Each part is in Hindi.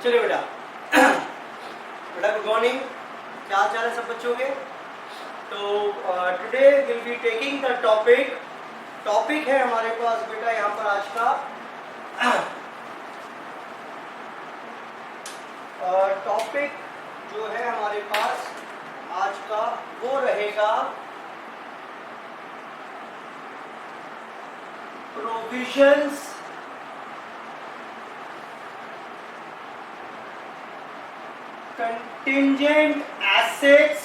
चलिए बेटा बेटा गुड मॉर्निंग, क्या हाल चाल है सब बच्चों के। तो today will be taking the topic है हमारे पास बेटा यहाँ पर आज का टॉपिक जो है हमारे पास आज का वो रहेगा provisions contingent assets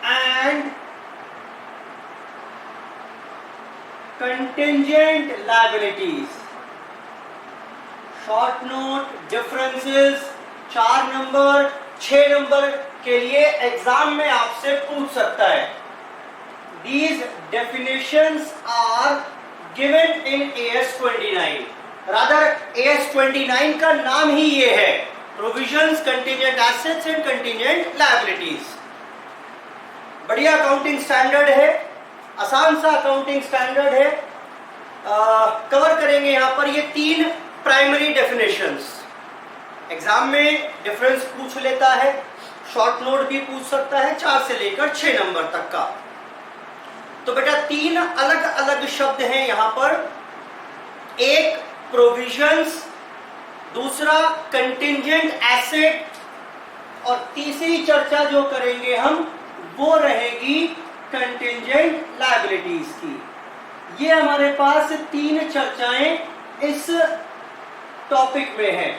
and contingent liabilities। Short note differences 4 number 6 number के लिए एग्जाम में आपसे पूछ सकता है। These definitions are given in AS29। Rather AS29 का नाम ही ये है, provisions contingent assets and contingent liabilities. बढ़िया अकाउंटिंग स्टैंडर्ड है, आसान सा अकाउंटिंग स्टैंडर्ड है। कवर करेंगे यहाँ पर ये 3 प्राइमरी डेफिनेशंस। एग्जाम में डिफरेंस पूछ लेता है, शॉर्ट नोट भी पूछ सकता है 4 से लेकर 6 नंबर तक का। तो बेटा 3 अलग अलग शब्द हैं यहाँ पर, एक प्रोविजंस, दूसरा कंटिंजेंट एसेट और तीसरी चर्चा जो करेंगे हम वो रहेगी कंटिंजेंट लायबिलिटीज की। ये हमारे पास 3 चर्चाएं इस टॉपिक में हैं।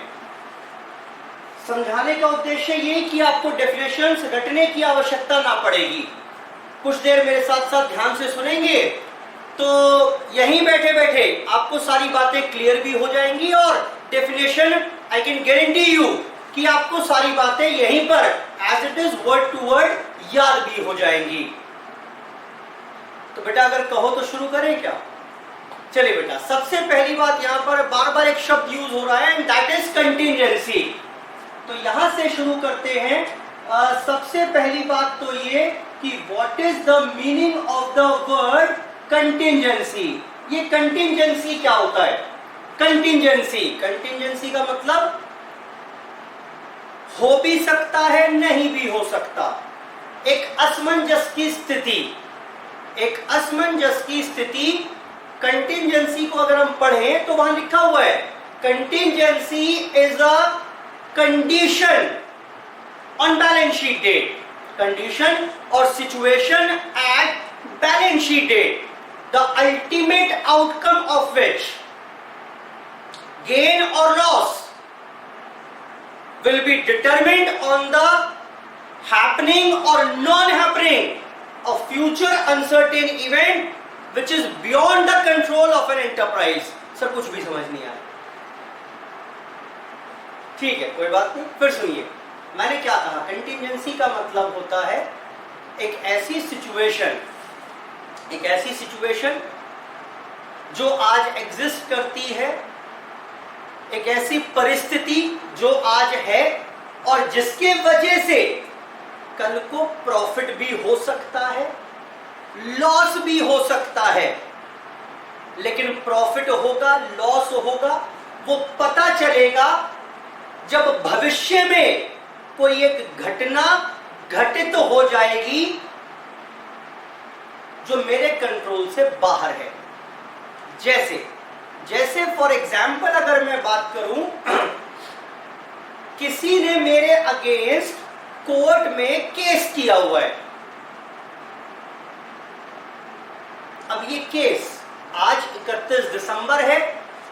समझाने का उद्देश्य ये कि आपको डेफिनेशंस रटने की आवश्यकता ना पड़ेगी। कुछ देर मेरे साथ साथ ध्यान से सुनेंगे तो यहीं बैठे बैठे आपको सारी बातें क्लियर भी हो जाएंगी और definition I can guarantee you कि आपको सारी बातें यहीं पर as it is word to word याद भी हो जाएंगी। तो बेटा अगर कहो तो शुरू करें क्या? चलिए बेटा, सबसे पहली बात यहाँ पर बार बार एक शब्द यूज हो रहा है एंड दैट इज कंटिंजेंसी। तो यहां से शुरू करते हैं। सबसे पहली बात तो ये कि what is the meaning of the word contingency. ये कंटिंजेंसी क्या होता है? कंटिंजेंसी का मतलब हो भी सकता है, नहीं भी हो सकता। एक असमंजस की स्थिति, कंटिंजेंसी को अगर हम पढ़ें तो वहां लिखा हुआ है contingency is a condition on balance sheet date, condition और situation at balance sheet date, the ultimate outcome of which gain or loss will be determined on the happening or non-happening of future uncertain event which is beyond the control of an enterprise। Sir कुछ भी समझ नहीं आया, ठीक है कोई बात नहीं, फिर सुनिए। मैंने क्या कहा? कंटिंजेंसी का मतलब होता है एक ऐसी सिचुएशन जो आज एग्जिस्ट करती है, एक ऐसी परिस्थिति जो आज है और जिसके वजह से कल को प्रॉफिट भी हो सकता है, लॉस भी हो सकता है। लेकिन प्रॉफिट होगा, लॉस होगा, वो पता चलेगा जब भविष्य में कोई एक घटना घटित हो जाएगी जो मेरे कंट्रोल से बाहर है। जैसे फॉर एग्जाम्पल अगर मैं बात करूं, किसी ने मेरे अगेंस्ट कोर्ट में केस किया हुआ है। अब ये केस आज 31 दिसंबर है,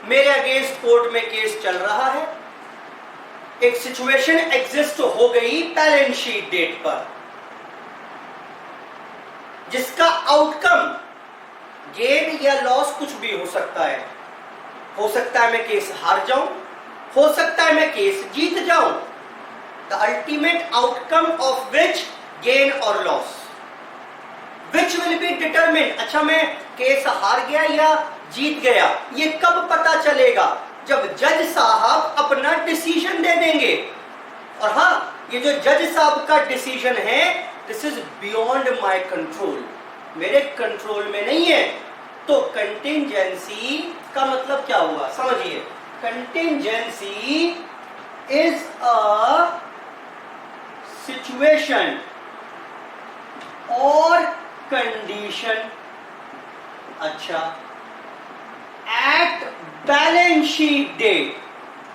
मेरे अगेंस्ट कोर्ट में केस चल रहा है। एक सिचुएशन एग्जिस्ट हो गई बैलेंस शीट डेट पर जिसका आउटकम गेन या लॉस कुछ भी हो सकता है। हो सकता है मैं केस हार जाऊं, हो सकता है मैं केस जीत जाऊं। The ultimate outcome of which gain और loss which will be determine. अच्छा मैं केस हार गया या जीत गया, ये कब पता चलेगा? जब जज साहब अपना डिसीजन दे देंगे। और हाँ, ये जो जज साहब का डिसीजन है this is beyond my control, मेरे कंट्रोल में नहीं है। तो कंटिंजेंसी का मतलब क्या हुआ समझिए। कंटिंजेंसी इज अ सिचुएशन और कंडीशन, अच्छा, at balance sheet date.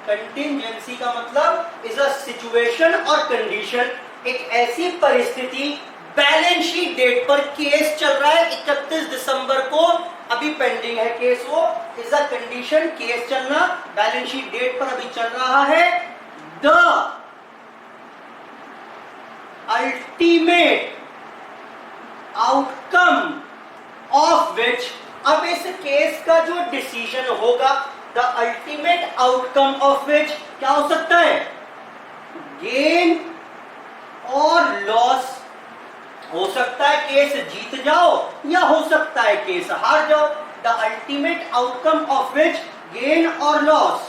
Contingency का मतलब इज अ सिचुएशन और कंडीशन, एक ऐसी परिस्थिति बैलेंस शीट डेट पर, केस चल रहा है 31 दिसंबर को, अभी पेंडिंग है केस, वो इज अ कंडीशन, केस चलना बैलेंस शीट डेट पर अभी चल रहा है। द अल्टीमेट आउटकम ऑफ विच, अब इस केस का जो डिसीजन होगा, द अल्टीमेट आउटकम ऑफ विच क्या हो सकता है, गेन और लॉस, हो सकता है केस जीत जाओ या हो सकता है केस हार जाओ। The ultimate outcome of which gain और loss,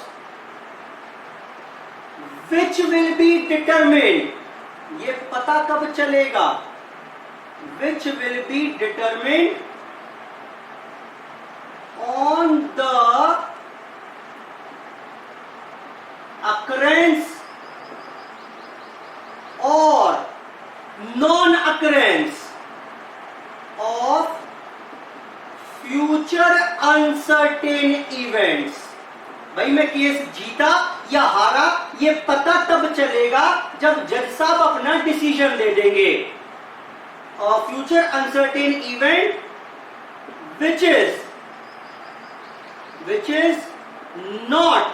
which will be determined, ये पता कब चलेगा, which will be determined on the occurrence or non-occurrence of future uncertain events। भाई मैं केस जीता या हारा ये पता तब चलेगा जब जज साहब अपना डिसीजन दे देंगे। Future uncertain event which is not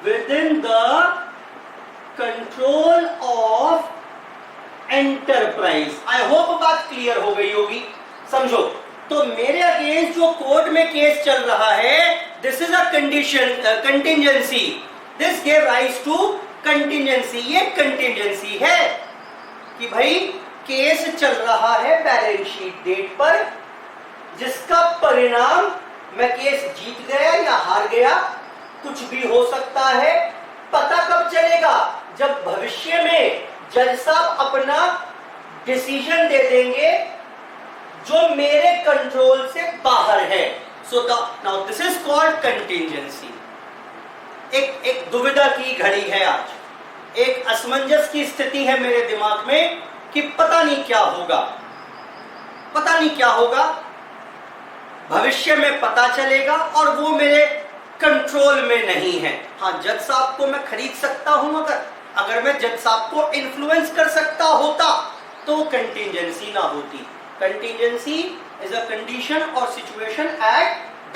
within the control of enterprise। I hope बात क्लियर हो गई होगी, समझो। तो मेरे अगेंस्ट जो कोर्ट में केस चल रहा है, this is a condition, contingency, this give rise to contingency. ये कंटिंजेंसी है कि भाई केस चल रहा है बैलेंस शीट डेट पर, जिसका परिणाम मैं केस जीत गया या हार गया कुछ भी हो सकता है। पता कब चलेगा, जब भविष्य में जज साहब अपना डिसीजन दे देंगे जो मेरे कंट्रोल से बाहर है। So now this is called contingency. एक दुविधा की घड़ी है आज, एक असमंजस की स्थिति है मेरे दिमाग में कि पता नहीं क्या होगा, पता नहीं क्या होगा, भविष्य में पता चलेगा और वो मेरे कंट्रोल में नहीं है। हाँ, जज साहब को मैं खरीद सकता हूं, अगर मैं जज साहब को इन्फ्लुएंस कर सकता होता तो कंटिंजेंसी ना होती। कंटिंजेंसी इज अ कंडीशन और situation at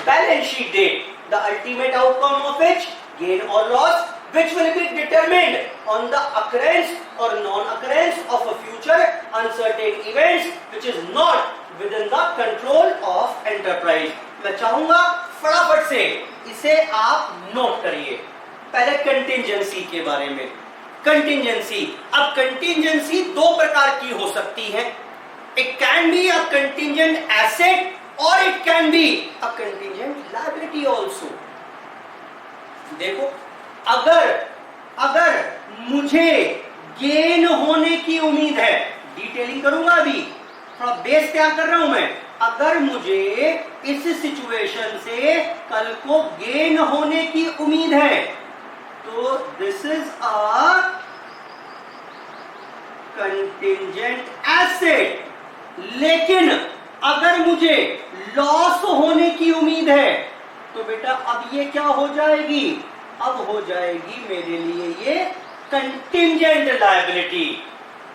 balance sheet date, the ultimate outcome of which gain और loss which will be determined on the occurrence or non-occurrence of a future uncertain events which is not within the control of enterprise। मैं चाहूंगा फटाफट से इसे आप नोट करिए। पहले कंटिंजेंसी के बारे में। कंटिंजेंसी, अब कंटिंजेंसी दो प्रकार की हो सकती है। It can be a contingent asset और it can be a contingent liability also. देखो, अगर मुझे गेन होने की उम्मीद है, डिटेलिंग करूंगा अभी, थोड़ा बेस तैयार कर रहा हूं मैं। अगर मुझे इस सिचुएशन से कल को गेन होने की उम्मीद है तो this is a contingent asset. लेकिन अगर मुझे लॉस होने की उम्मीद है तो बेटा अब ये क्या हो जाएगी, अब हो जाएगी मेरे लिए ये कंटिंजेंट लायबिलिटी।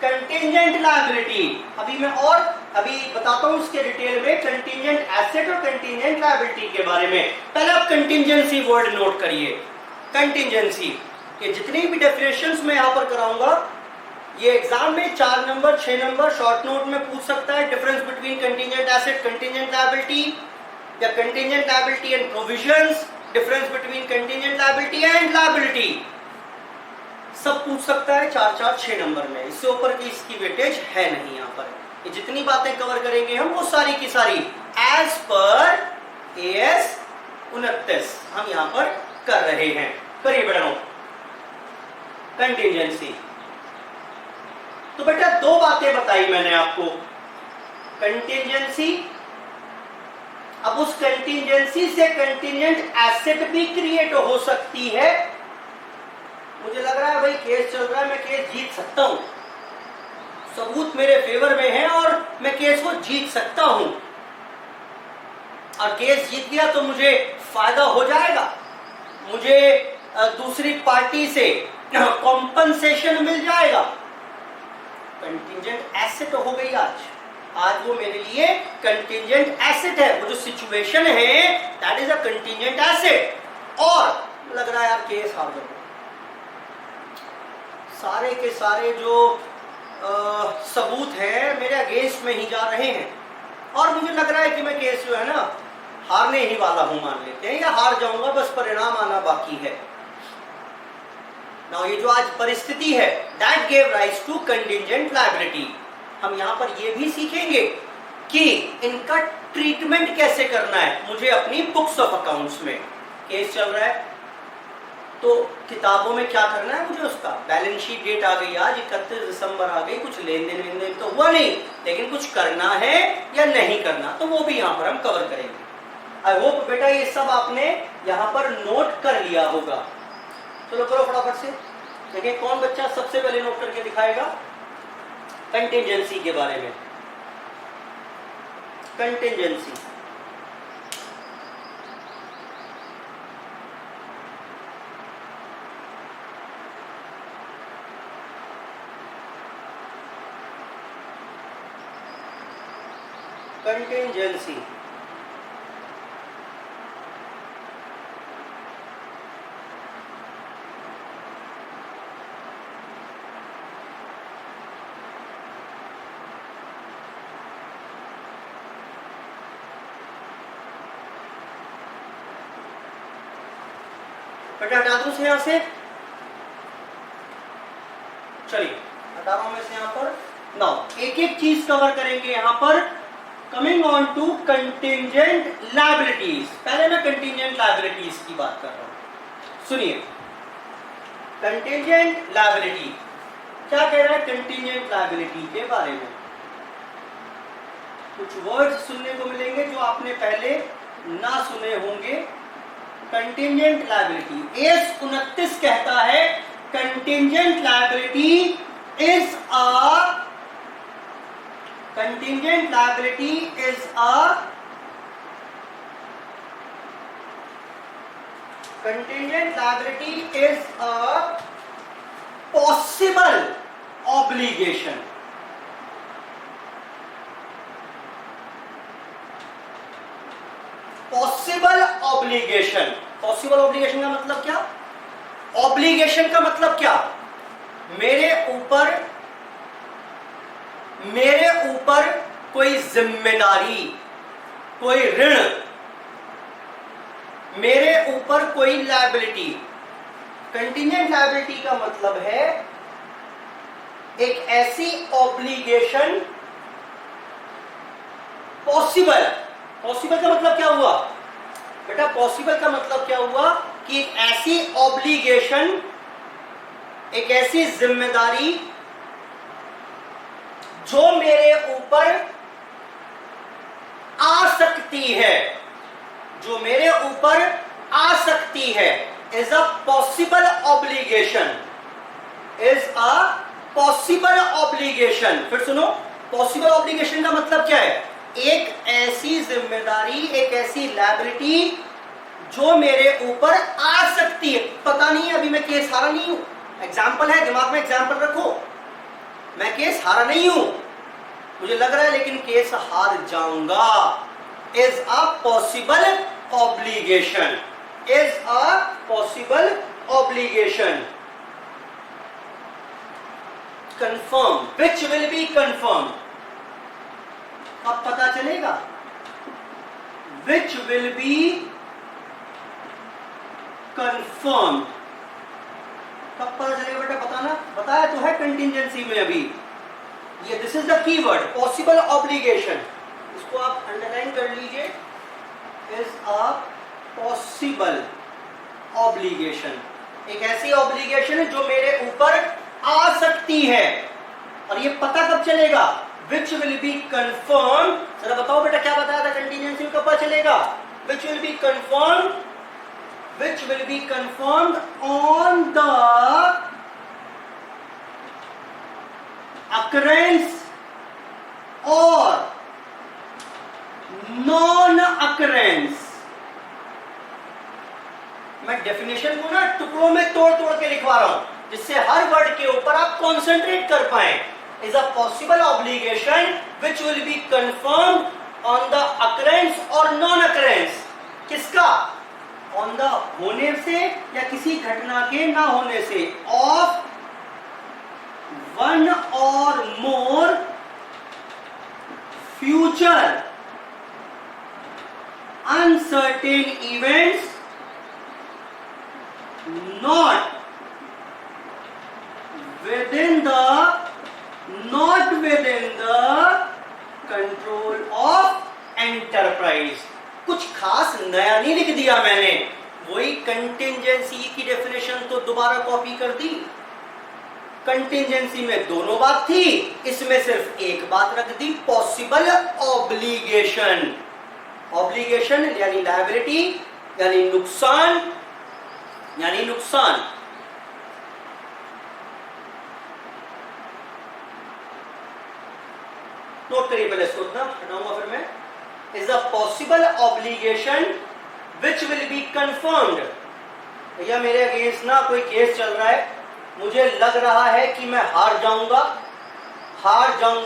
कंटिंजेंट लायबिलिटी अभी मैं और अभी बताता हूं उसके डिटेल में, कंटिंजेंट एसेट और कंटिंजेंट लायबिलिटी के बारे में। पहले आप कंटिंजेंसी वर्ड नोट करिए। कंटिंजेंसी के जितनी भी डेफिनेशंस मैं यहां पर कराऊंगा, ये एग्जाम में 4 नंबर 6 नंबर शॉर्ट नोट में पूछ सकता है। Difference between contingent asset, contingent liability, या contingent liability and provisions, difference between contingent liability and liability, सब पूछ सकता है 4-4-6 नंबर में। इससे ऊपर की इसकी वेटेज है नहीं। यहाँ पर ये जितनी बातें कवर करेंगे हम वो सारी की सारी एज पर AS 29 हम यहाँ पर कर रहे हैं। करिए बेटा कंटिंजेंसी। तो बेटा दो बातें बताई मैंने आपको, कंटिंजेंसी अब उस कंटिंजेंसी से कंटिंजेंट एसेट भी क्रिएट हो सकती है। मुझे लग रहा है भाई केस चल रहा है, मैं केस जीत सकता हूं, सबूत मेरे फेवर में है और मैं केस को जीत सकता हूं, और केस जीत गया तो मुझे फायदा हो जाएगा, मुझे दूसरी पार्टी से कॉम्पनसेशन मिल जाएगा। कंटिंजेंट एसेट हो गई आज वो मेरे लिए कंटिंजेंट एसेट है। वो जो सिचुएशन है that is a contingent asset. और लग रहा है यार केस हार जाऊंगा, सारे के सारे जो सबूत है मेरे अगेंस्ट में ही जा रहे हैं, और मुझे लग रहा है कि मैं केस जो है ना हारने ही वाला हूं, मान लेते हैं, या हार जाऊंगा, बस परिणाम आना बाकी है। नाउ ये जो आज परिस्थिति है that gave rise to contingent liability. हम यहां पर ये भी सीखेंगे कि इनका ट्रीटमेंट कैसे करना है मुझे अपनी बुक्स ऑफ अकाउंट्स में। केस चल रहा है तो किताबों में क्या करना है मुझे, उसका बैलेंस शीट डेट आ गई आज 31 दिसंबर आ गई, कुछ लेन देन तो हुआ नहीं, लेकिन कुछ करना है या नहीं करना, तो वो भी यहाँ पर हम कवर करेंगे। आई होप बेटा ये सब आपने यहाँ पर नोट कर लिया होगा। चलो करो फटाफट से, देखिए कौन बच्चा सबसे पहले नोट करके दिखाएगा कंटिंजेंसी के बारे में। कंटिंजेंसी कंटिंजेंसी बेटा हटा दूं से यहां से, चलिए हटा रहा हूं मैं से यहां पर। नाउ एक एक चीज कवर करेंगे यहां पर। Coming on to contingent liabilities. पहले मैं कंटिंजेंट लायबिलिटीज की बात कर रहा हूं, सुनिए। कंटिंजेंट लायबिलिटी क्या कह रहा है कंटिंजेंट लायबिलिटी के बारे में। कुछ वर्ड्स सुनने को मिलेंगे जो आपने पहले ना सुने होंगे। कंटिंजेंट लायबिलिटी एस 29 कहता है contingent liability is a contingent liability is a possible obligation। Possible obligation, possible obligation का मतलब क्या, ऑब्लिगेशन का मतलब क्या, मेरे ऊपर कोई जिम्मेदारी, कोई ऋण, मेरे ऊपर कोई लायबिलिटी। कंटिंजेंट लायबिलिटी का मतलब है एक ऐसी ऑब्लिगेशन, पॉसिबल, पॉसिबल का मतलब क्या हुआ बेटा, पॉसिबल का मतलब क्या हुआ कि एक ऐसी ऑब्लिगेशन, एक ऐसी जिम्मेदारी जो मेरे ऊपर आ सकती है, जो मेरे ऊपर आ सकती है, is a possible obligation, is a possible obligation. फिर सुनो, पॉसिबल ऑब्लिगेशन का मतलब क्या है, एक ऐसी जिम्मेदारी, एक ऐसी लायबिलिटी जो मेरे ऊपर आ सकती है। पता नहीं है, अभी मैं केस हारा नहीं हूं, एग्जाम्पल है, दिमाग में एग्जाम्पल रखो, मैं केस हारा नहीं हूं, मुझे लग रहा है लेकिन केस हार जाऊंगा। Is a possible obligation, is a possible obligation. Confirm, which will be confirm, अब पता चलेगा, विच विल बी कंफर्म, कब पता चलेगा बेटा, बताना, बताया तो है कंटिंजेंसी में अभी। ये this is the keyword possible obligation, इसको आप अंडरलाइन कर लीजिए, इज अ पॉसिबल ऑब्लिगेशन, एक ऐसी ऑब्लिगेशन जो मेरे ऊपर आ सकती है। और ये पता कब चलेगा, which will be confirmed, जरा बताओ बेटा क्या बताया था कंटीजेंसी में, कब पता चलेगा? which will be confirmed on the occurrence or non occurrence. मैं डेफिनेशन को ना टुकड़ों में तोड़ तोड़ के लिखवा रहा हूं, जिससे हर वर्ड के ऊपर आप कॉन्सेंट्रेट कर पाए. Is a possible obligation which will be confirmed on the occurrence और नॉन अकरेंस. किसका? ऑन द होने से या किसी घटना के ना होने से, ऑफ वन और more future uncertain events not within the control of enterprise. कुछ खास नया नहीं लिख दिया मैंने, वही कंटिंजेंसी की डेफिनेशन तो दोबारा कॉपी कर दी. कंटिंजेंसी में दोनों बात थी, इसमें सिर्फ एक बात रख दी, पॉसिबल ऑब्लिगेशन. ऑब्लिगेशन यानी लायबिलिटी, यानी नुकसान, नोट करिए पहले इसको, हटाऊंगा फिर मैं. Is a possible obligation which will be confirmed. भैया मेरे अगेंस्ट ना कोई केस चल रहा है, मुझे लग रहा है कि मैं हार जाऊंगा,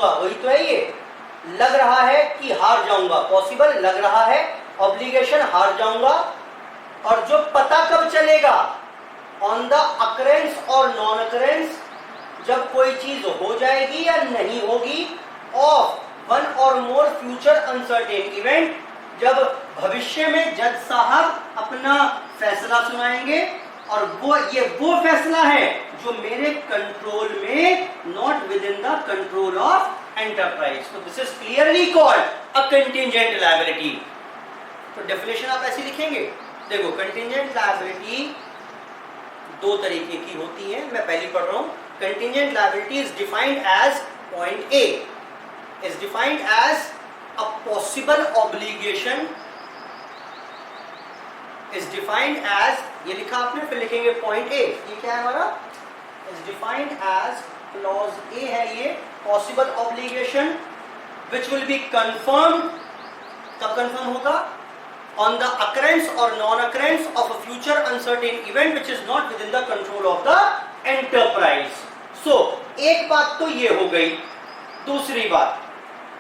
वही तो है ये, लग रहा है कि हार जाऊंगा. पॉसिबल लग रहा है, ऑब्लिगेशन हार जाऊंगा. और जो पता कब चलेगा? ऑन द अकरेंस और नॉन अकरेंस, जब कोई चीज हो जाएगी या नहीं होगी. ऑफ वन और मोर फ्यूचर अनसर्टेन इवेंट, जब भविष्य में जज साहब अपना फैसला सुनाएंगे और वो फैसला है जो मेरे कंट्रोल में, not within the control of enterprise. तो this is clearly called a contingent liability. तो डेफिनेशन आप ऐसे लिखेंगे. देखो कंटिंजेंट लायबिलिटी दो तरीके की होती है, मैं पहली पढ़ रहा हूं. Contingent liability is defined as, point A is defined as a possible obligation, is defined as, ये लिखा आपने, फिर लिखेंगे पॉइंट ए. ये क्या है हमारा? Is defined as, clause A है ये, possible obligation which will be confirmed. कब कंफर्म होगा? on the occurrence or non-occurrence of a future uncertain event which is not within the control of the enterprise. So, एक बात तो ये हो गई. दूसरी बात,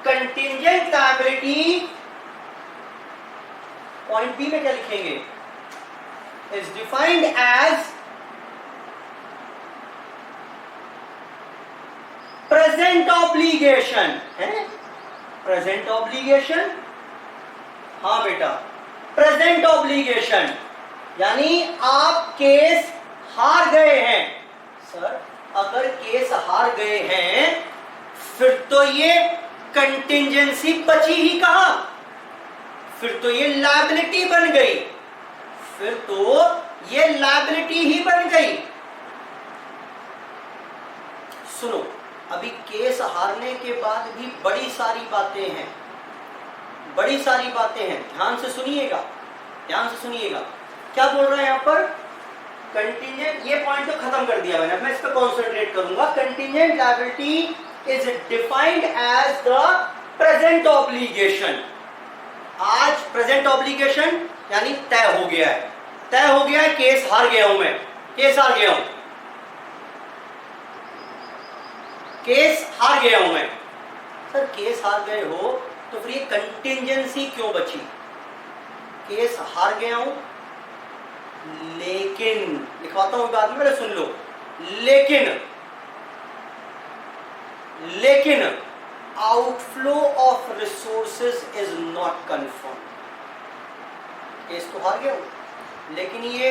contingent liability, point B में क्या लिखेंगे? is defined as present obligation. है? present obligation, हाँ बेटा, प्रेजेंट ऑब्लिगेशन, यानी आप केस हार गए हैं. सर अगर केस हार गए हैं फिर तो ये कंटिंजेंसी बची ही कहां, फिर तो ये लायबिलिटी बन गई, ही बन गई. सुनो, अभी केस हारने के बाद भी बड़ी सारी बातें हैं, ध्यान से सुनिएगा. क्या बोल रहा है यहां पर? कंटिंजेंट, ये पॉइंट तो खत्म कर दिया मैंने, मैं इस पर कॉन्सेंट्रेट करूंगा. Contingent liability is defined as the present obligation. आज प्रेजेंट ऑब्लिगेशन यानी तय हो गया है, केस हार गया हूं मैं, केस हार गया हूं मैं. सर केस हार गए हो तो फिर ये कंटिंजेंसी क्यों बची? केस हार गया हूं, लेकिन लिखवाता हूं बाद में, पहले सुन लो. लेकिन outflow of resources is not confirm. Case तो हार गया हूं, लेकिन ये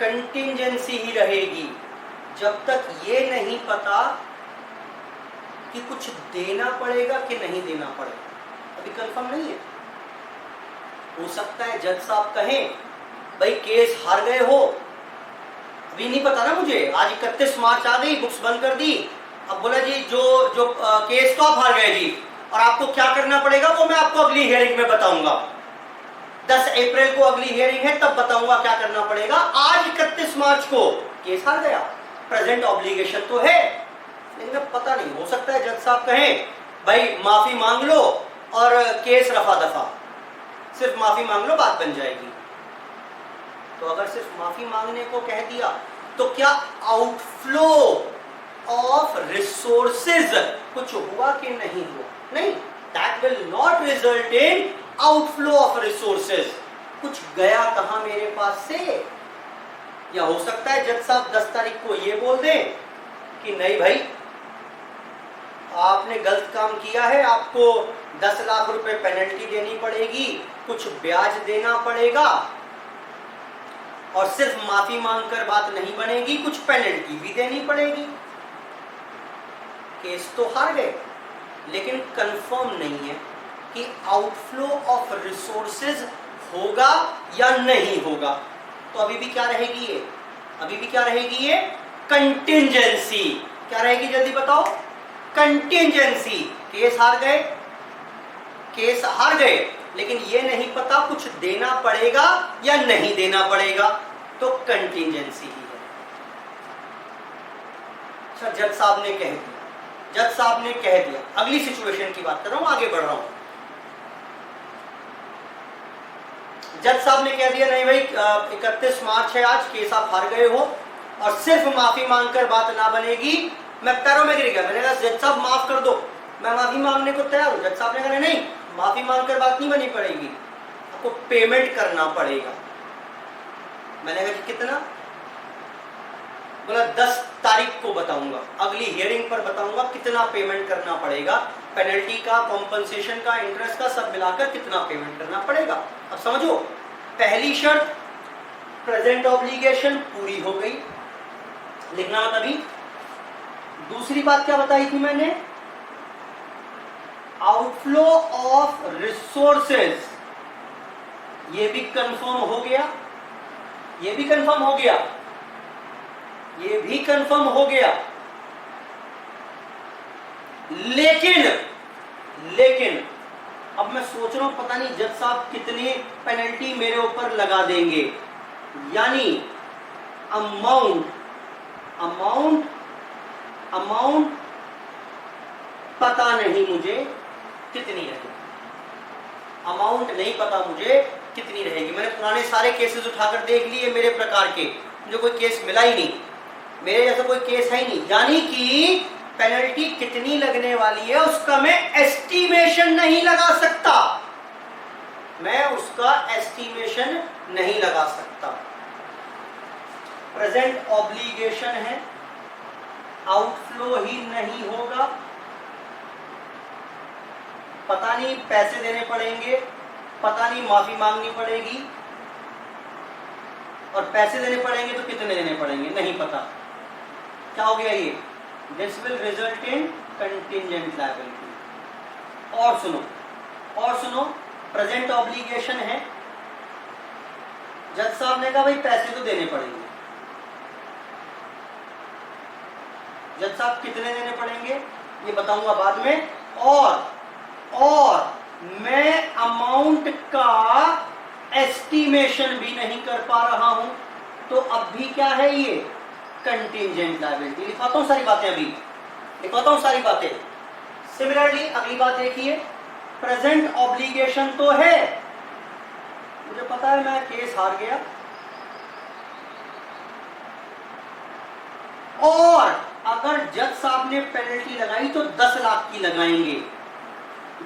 कंटिंजेंसी ही रहेगी जब तक ये नहीं पता कि कुछ देना पड़ेगा कि नहीं देना पड़ेगा. अभी कंफर्म नहीं है. हो सकता है जज साहब कहें भाई केस हार गए हो, अभी नहीं पता ना मुझे, आज 31 मार्च आ गई, बुक्स बंद कर दी, अब बोला जी जो जो केस तो आप हार गए जी, और आपको क्या करना पड़ेगा वो मैं आपको अगली हियरिंग में बताऊंगा। 10 अप्रैल को अगली हियरिंग है, तब बताऊंगा क्या करना पड़ेगा। आज 31 मार्च को केस हार गया, प्रेजेंट ऑब्लिगेशन तो है, लेकिन अब पता नहीं, हो सकता है जज साहब कहें भाई माफी मांग लो और केस रफा दफा, सिर्फ माफी मांग लो बात बन जाएगी। तो अगर सिर्फ माफी मांगने को कह दिया तो क्या आउटफ्लो ऑफ रिसोर्सेज कुछ हुआ कि नहीं हुआ? नहीं, that will not result in outflow of resources. कुछ गया कहां मेरे पास से? या हो सकता है जज साहब 10 तारीख को ये बोल दें कि नहीं भाई आपने गलत काम किया है, आपको 10 लाख रुपए पेनल्टी देनी पड़ेगी, कुछ ब्याज देना पड़ेगा, और सिर्फ माफी मांगकर बात नहीं बनेगी, कुछ पेनल्टी भी देनी पड़ेगी। केस तो हार गए, लेकिन कंफर्म नहीं है कि आउटफ्लो ऑफ रिसोर्सेज होगा या नहीं होगा। तो अभी भी क्या रहेगी ये? अभी भी क्या रहेगी ये? कंटिंजेंसी। क्या रहेगी जल्दी बताओ? कंटिंजेंसी। केस हार गए, केस हार गए, लेकिन ये नहीं पता कुछ देना पड़ेगा या नहीं देना पड़ेगा, तो कंटिंजेंसी ही है। अच्छा, जज साहब ने कह दिया, जज साहब ने कह दिया, अगली सिचुएशन की बात कर रहा हूं, आगे बढ़ रहा हूं। जज साहब ने कह दिया नहीं भाई 31 मार्च है आज, केस आप हार गए हो और सिर्फ माफी मांगकर बात ना बनेगी। मैं पैरों में गिर गया, मैंने कहा जज साहब माफ कर दो, मैं माफी मांगने को तैयार हूं। जज साहब ने कहा नहीं, माफी मांगकर बात नहीं बनी पड़ेगी, आपको पेमेंट करना पड़ेगा। मैंने कहा कितना? बोला 10 तारीख को बताऊंगा, अगली हियरिंग पर बताऊंगा कितना पेमेंट करना पड़ेगा, पेनल्टी का, कॉम्पनसेशन का, इंटरेस्ट का, सब मिलाकर कितना पेमेंट करना पड़ेगा। अब समझो, पहली शर्त प्रेजेंट ऑब्लिगेशन पूरी हो गई, लिखना मत अभी। दूसरी बात क्या बताई थी मैंने? आउटफ्लो ऑफ रिसोर्सेज, ये भी कंफर्म हो गया, ये भी कंफर्म हो गया, ये भी कंफर्म हो गया। लेकिन अब मैं सोच रहा हूं पता नहीं जज साहब कितनी पेनल्टी मेरे ऊपर लगा देंगे, यानी अमाउंट पता नहीं मुझे कितनी रहेगी, अमाउंट नहीं पता मुझे कितनी रहेगी। मैंने पुराने सारे केसेस उठाकर देख लिए मेरे प्रकार के, मुझे कोई केस मिला ही नहीं, मेरे जैसा कोई केस है ही नहीं। यानी कि पेनल्टी कितनी लगने वाली है उसका मैं एस्टिमेशन नहीं लगा सकता, मैं उसका एस्टिमेशन नहीं लगा सकता। प्रेजेंट ऑब्लिगेशन है, आउटफ्लो ही नहीं होगा, पता नहीं पैसे देने पड़ेंगे, पता नहीं माफी मांगनी पड़ेगी, और पैसे देने पड़ेंगे तो कितने देने पड़ेंगे नहीं पता। क्या हो गया ये? This will result in contingent liability. और सुनो, प्रेजेंट ऑब्लिगेशन है, जज साहब ने कहा भाई पैसे तो देने पड़ेंगे, जज साहब कितने देने पड़ेंगे ये बताऊंगा बाद में, और मैं अमाउंट का एस्टिमेशन भी नहीं कर पा रहा हूं, तो अब भी क्या है ये? Contingent liability. लिखवाता हूं सारी बातें, अभी लिखवाता हूं सारी बातें। सिमिलरली अगली बात देखिए, प्रेजेंट ऑब्लिगेशन तो है, मुझे पता है मैं केस हार गया, और अगर जज साहब ने पेनल्टी लगाई तो 10 लाख की लगाएंगे,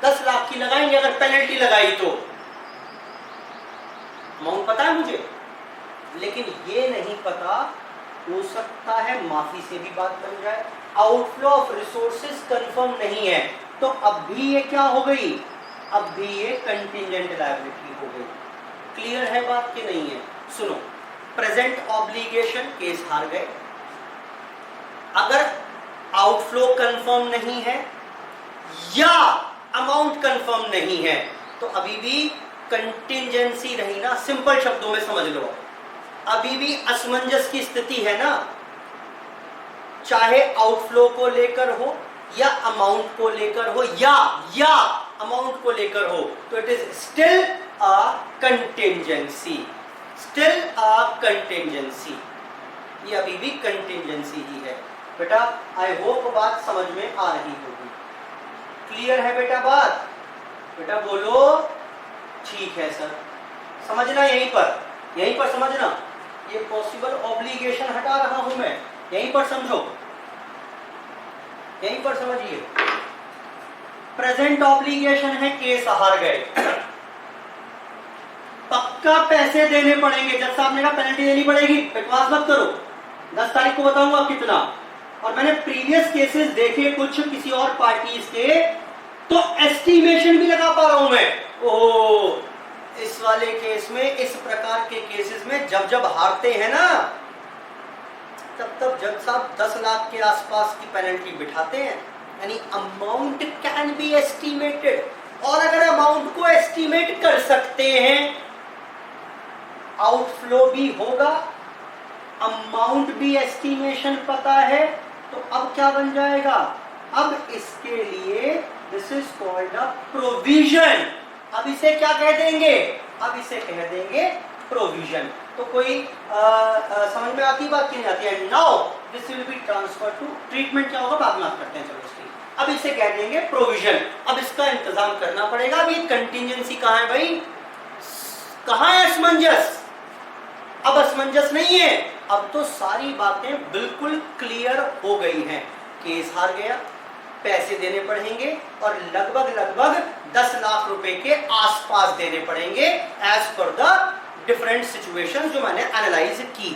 10 लाख की लगाएंगे अगर पेनल्टी लगाई तो। अमाउंट पता है मुझे, लेकिन ये नहीं पता, हो सकता है माफी से भी बात बन जाए, आउटफ्लो ऑफ रिसोर्सेज कंफर्म नहीं है, तो अब भी ये क्या हो गई? अब भी ये कंटिंजेंट लायबिलिटी हो गई। क्लियर है बात कि नहीं है? सुनो, प्रेजेंट ऑब्लिगेशन केस हार गए, अगर आउटफ्लो कंफर्म नहीं है या अमाउंट कंफर्म नहीं है तो अभी भी कंटिंजेंसी रही ना। सिंपल शब्दों में समझ लो, अभी भी असमंजस की स्थिति है ना। चाहे आउटफ्लो को लेकर हो या अमाउंट को लेकर हो या अमाउंट को लेकर हो, तो it is still a contingency, still a contingency, ये अभी भी कंटिंजेंसी ही है। बेटा आई होप बात समझ में आ रही होगी, क्लियर है बेटा बात? बेटा बोलो ठीक है सर, समझना यहीं पर समझना, ये पॉसिबल ऑब्लिगेशन हटा रहा हूं मैं, यहीं पर समझो, यहीं पर समझिए। प्रेजेंट ऑब्लिगेशन है, केस हार गए, पक्का पैसे देने पड़ेंगे, जज साहब ने कहा पेनल्टी देनी पड़ेगी, बकवास मत करो, 10 तारीख को बताऊंगा कितना। और मैंने प्रीवियस केसेस देखे कुछ किसी और पार्टीज के, तो एस्टिमेशन भी लगा पा रहा हूं मैं। ओह, इस वाले केस में, इस प्रकार के केसेस में जब हारते हैं ना, तब जज साहब 10 लाख के आसपास की पेनल्टी बिठाते हैं, यानी अमाउंट कैन बी एस्टिमेटेड। और अगर अमाउंट को एस्टिमेट कर सकते हैं, आउटफ्लो भी होगा, अमाउंट भी एस्टिमेशन पता है, तो अब क्या बन जाएगा? अब इसके लिए this is called a provision. अब इसे क्या कह देंगे? अब इसे कह देंगे प्रोविजन। तो कोई समझ में आती बात कि नहीं आती है? Now this will be transfer to treatment, क्या होगा बाद में बात करते हैं, चलो इसकी। अब इसे कह देंगे प्रोविजन। अब इसका इंतजाम करना पड़ेगा। अब ये कंटिजेंसी कहां है भाई? कहां है असमंजस? अब असमंजस नहीं है, अब तो सारी बातें बिल्कुल क्लियर हो गई हैं। केस हार गया, पैसे देने पड़ेंगे और लगभग 10 लाख रुपए के आसपास देने पड़ेंगे as per the different situation जो मैंने एनालाइज की।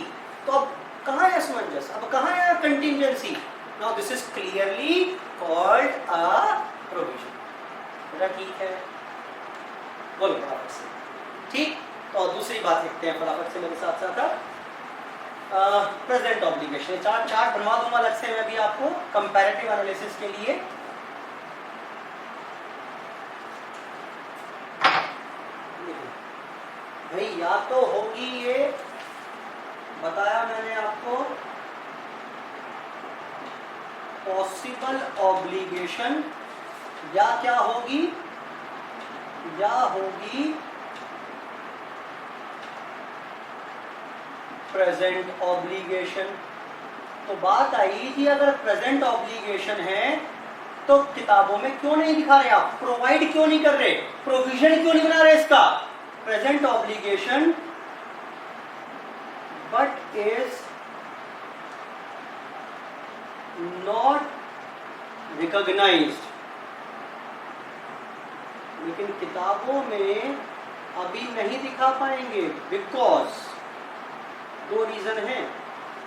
तो अब कहां है असमंजस? अब कहां है contingency? Now this is clearly called a provision. बेटा ठीक है, बोलो फटाफट से। ठीक, तो दूसरी बात लिखते हैं फटाफट से मेरे साथ साथ। प्रेजेंट ऑब्लिगेशन चार्ट बनवा दूंगा अलग से मैं अभी आपको कंपैरेटिव एनालिसिस के लिए। भाई या तो होगी ये, बताया मैंने आपको, पॉसिबल ऑब्लिगेशन, या क्या होगी? या होगी प्रेजेंट ऑब्लिगेशन। तो बात आई कि अगर प्रेजेंट ऑब्लिगेशन है तो किताबों में क्यों नहीं दिखा रहे आप? प्रोवाइड क्यों नहीं कर रहे? प्रोविजन क्यों नहीं बना रहे इसका? Present obligation but is not recognized. लेकिन किताबों में अभी नहीं दिखा पाएंगे बिकॉज दो रीजन है।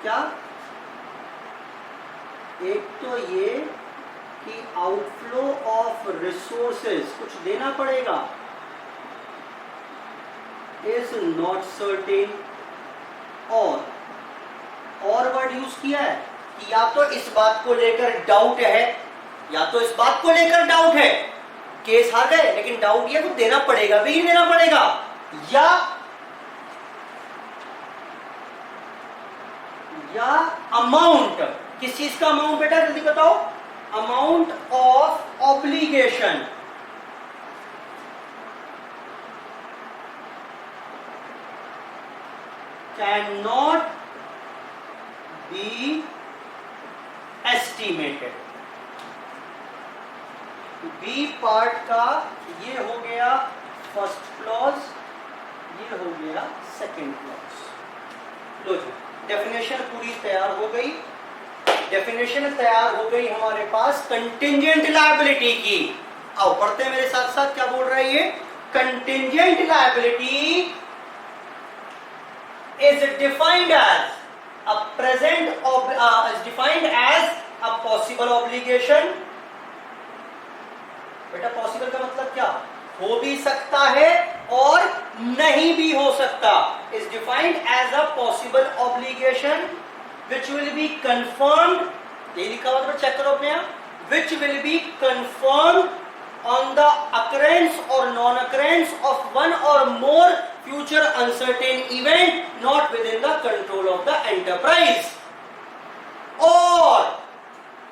क्या? एक तो ये कि आउटफ्लो ऑफ रिसोर्सेज कुछ देना पड़ेगा, इज नॉट सर्टेन। और वर्ड यूज किया है कि या तो इस बात को लेकर डाउट है, या तो इस बात को लेकर डाउट है, केस हार गए लेकिन डाउट ये तो देना पड़ेगा भी, देना पड़ेगा, या अमाउंट। किस चीज का अमाउंट बेटा जल्दी बताओ? Amount of obligation. Can not be estimated. B part का ये हो गया फर्स्ट क्लॉज, ये हो गया सेकंड क्लॉज। लो जी, डेफिनेशन पूरी तैयार हो गई। डेफिनेशन तैयार हो गई हमारे पास कंटिंजेंट लायबिलिटी की। आओ पढ़ते हैं मेरे साथ साथ, क्या बोल रहा है ये? Contingent liability is defined as a present is defined as a possible obligation. बेटा पॉसिबल का मतलब क्या? हो भी सकता है और नहीं भी हो सकता। Is defined as a possible obligation which will be confirmed, ये लिखा हुआ था चेक करो अपने यहाँ, which will be confirmed on the occurrence or non-occurrence of one or more future uncertain event not within the control of the enterprise, और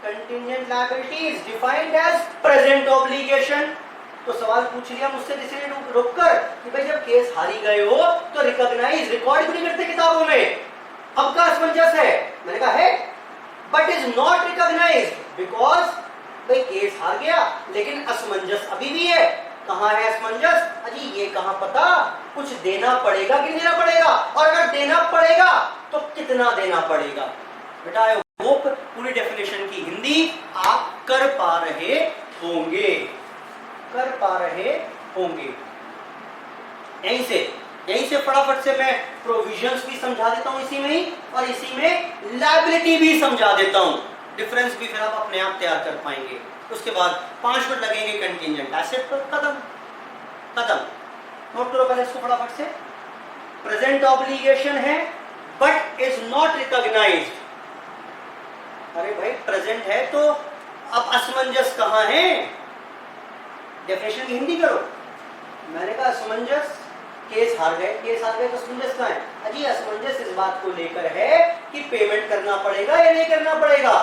contingent liability is defined as present obligation. तो सवाल पूछ लिया मुझसे किसी ने रुक कर कि भाई जब केस हारी गए हो तो रिकॉग्नाइज रिकॉर्ड भी नहीं करते किताबों में, अब का असमंजस है? मैंने कहा है, but is not recognize because भाई केस हार गया लेकिन असमंजस अभी भी है। कहां है असमंजस? अजी ये कहां पता, कुछ देना पड़ेगा कि नहीं देना पड़ेगा, और अगर देना पड़ेगा तो कितना देना पड़ेगा। बेटा आई होप पूरी डेफिनेशन की हिंदी आप कर पा रहे होंगे, कर पा रहे होंगे। यहीं से फटाफट से मैं प्रोविजंस भी समझा देता हूं इसी में ही, और इसी में लायबिलिटी भी समझा देता हूं। डिफरेंस भी फिर आप अपने आप तैयार कर पाएंगे। उसके बाद 5 मिनट लगेंगे कंटिंजेंट एसेट पर। खत्म। नोट करो पहले इसको फटाफट से। प्रेजेंट ऑब्लिगेशन है बट इज नॉट रिकॉग्नाइज्ड। अरे भाई प्रेजेंट है तो अब असमंजस कहां है? डेफिनेशन की हिंदी करो। मैंने कहा असमंजस, केस हार गए तो असमंजस कहां है? अजी असमंजस इस बात को लेकर है कि पेमेंट करना पड़ेगा या नहीं करना पड़ेगा।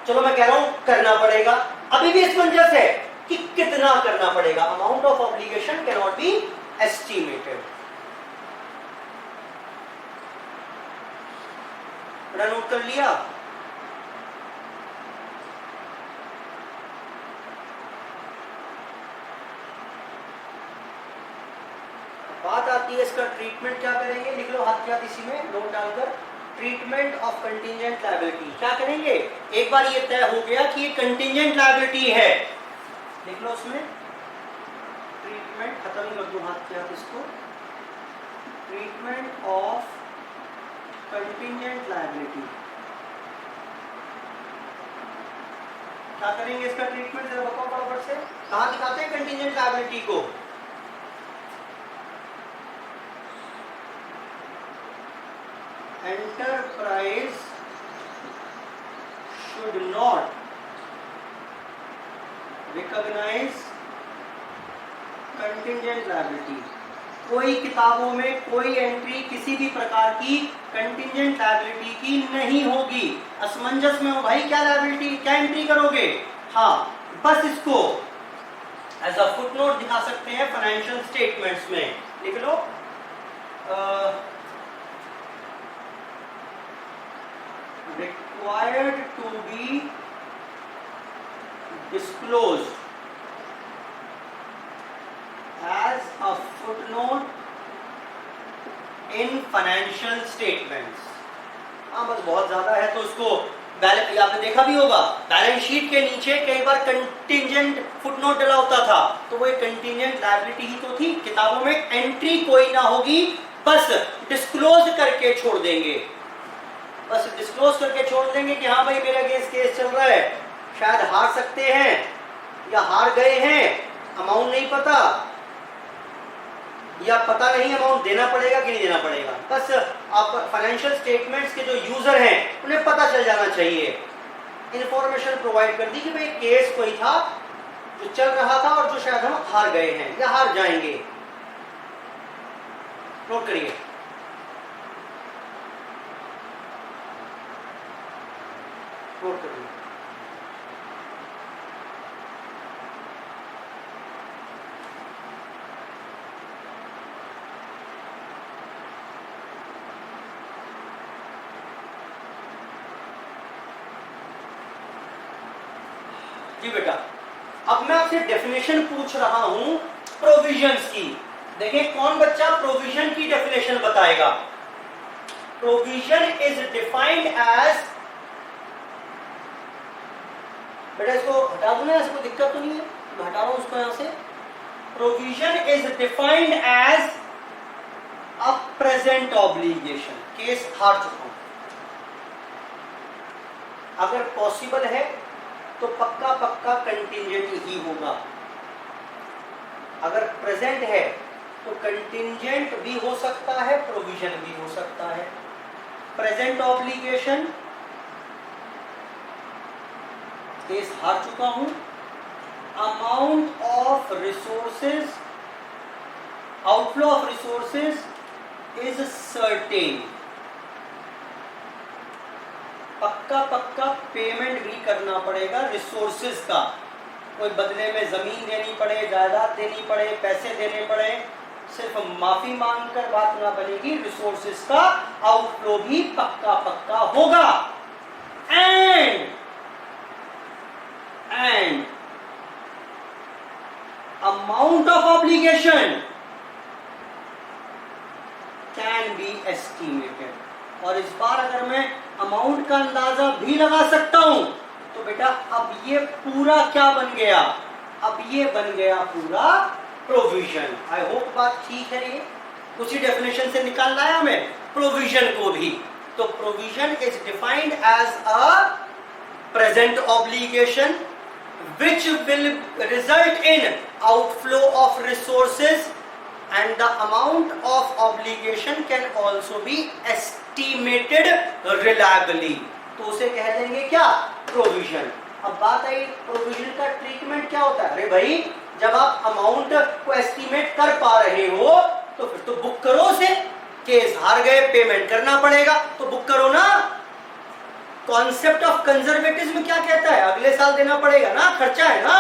चलो मैं कह रहा हूं करना पड़ेगा, अभी भी असमंजस है कि कितना करना पड़ेगा। Amount of obligation can not be estimated. Note कर लिया? बात आती है इसका ट्रीटमेंट क्या करेंगे। लिख लो हाथ के हाथ इसी में नोट डालकर, ट्रीटमेंट ऑफ कंटिंजेंट लायबिलिटी क्या करेंगे। एक बार ये तय हो गया कि ये कंटिंजेंट लायबिलिटी है, लिख लो उसमें ट्रीटमेंट, खत्म ही कर दो हाथ के हाथ इसको। ट्रीटमेंट ऑफ कंटिंजेंट लायबिलिटी क्या करेंगे, इसका ट्रीटमेंट जरा बताओ फटाफट से। कहां दिखाते हैं कंटिंजेंट लायबिलिटी को? Enterprise should not recognize contingent liability। कोई किताबों में कोई एंट्री किसी भी प्रकार की कंटिंजेंट लायबिलिटी की नहीं होगी। असमंजस में हो भाई, क्या लायबिलिटी, क्या एंट्री करोगे? हाँ, बस इसको एज अ फुटनोट दिखा सकते हैं फाइनेंशियल स्टेटमेंट्स में। लिख लो required to be disclosed as a footnote in financial statements। हाँ बस बहुत ज्यादा है तो उसको बैलेंस, आपने देखा भी होगा बैलेंस शीट के नीचे कई बार कंटिंजेंट फुटनोट डला होता था, तो वो एक कंटिंजेंट लायबिलिटी ही तो थी। किताबों में एंट्री कोई ना होगी, बस डिस्क्लोज करके छोड़ देंगे, बस डिस्क्लोज करके छोड़ देंगे कि हाँ भाई मेरा केस चल रहा है, शायद हार सकते हैं या हार गए हैं, अमाउंट नहीं पता या पता नहीं अमाउंट देना पड़ेगा कि नहीं देना पड़ेगा। बस आप फाइनेंशियल स्टेटमेंट्स के जो यूजर हैं उन्हें पता चल जाना चाहिए, इंफॉर्मेशन प्रोवाइड कर दी कि भाई केस कोई था जो चल रहा था और जो शायद हम हार गए हैं या हार जाएंगे। नोट करिए। नोट करिए। जी बेटा, अब मैं आपसे डेफिनेशन पूछ रहा हूं प्रोविजंस की। देखिए कौन बच्चा प्रोविजन की डेफिनेशन बताएगा। प्रोविजन इज डिफाइंड एज, बेटा इसको हटा दो ना, इसको दिक्कत तो नहीं है, मैं हटा रहा हूं उसको यहां से। Provision is defined as a present obligation. Case हार चुका हूं, अगर पॉसिबल है तो पक्का पक्का कंटिंजेंट ही होगा। अगर प्रेजेंट है तो कंटिंजेंट भी हो सकता है, प्रोविजन भी हो सकता है। प्रेजेंट ऑब्लिगेशन, केस हार चुका हूं, amount of resources, outflow of resources is certain. पक्का पक्का पेमेंट भी करना पड़ेगा रिसोर्सेज का। कोई बदले में जमीन देनी पड़े, जायदाद देनी पड़े, पैसे देने पड़े, सिर्फ माफी मांगकर बात ना बनेगी, रिसोर्सेज का आउटफ्लो भी पक्का पक्का होगा। And amount of obligation can be estimated. और इस बार अगर मैं अमाउंट का अंदाजा भी लगा सकता हूं तो बेटा अब ये पूरा क्या बन गया, अब ये बन गया पूरा प्रोविजन। आई होप बात ठीक है, ये उसी डेफिनेशन से निकालना है हमें प्रोविजन को भी। तो provision is defined as a present obligation which will result in outflow of resources, and the amount of obligation can also be estimated reliably। तो उसे कह देंगे क्या, प्रोविजन। अब बात आई प्रोविजन का ट्रीटमेंट क्या होता है। अरे भाई जब आप अमाउंट को एस्टिमेट कर पा रहे हो तो फिर तो बुक करो उसे। केस हार गए, पेमेंट करना पड़ेगा तो बुक करो ना। कॉन्सेप्ट ऑफ कंजर्वेटिज्म क्या कहता है, अगले साल देना पड़ेगा ना, खर्चा है ना,